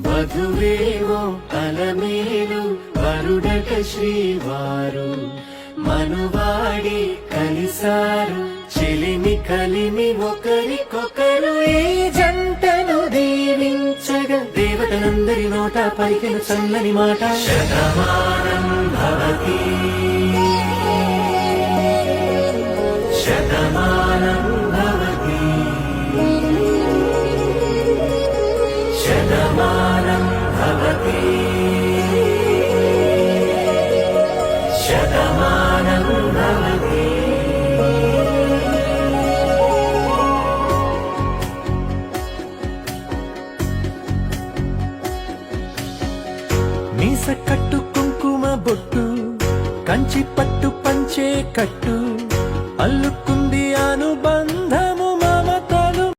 వధువేవో అలమేలు వరుడట శ్రీవారు మనువాడి కలిసారు చెలిమి కలిమి ఒకరికొకరు ఈ జంటను దీవించగా దేవతలందరి నోట పలికిన చల్లని మాట శతమానం భవతి శతమానం భవతి శతమానం భవతి శతమానం భవతి. మీస కట్టు కుంకుమ బొట్టు కంచి పట్టు పంచే కట్టు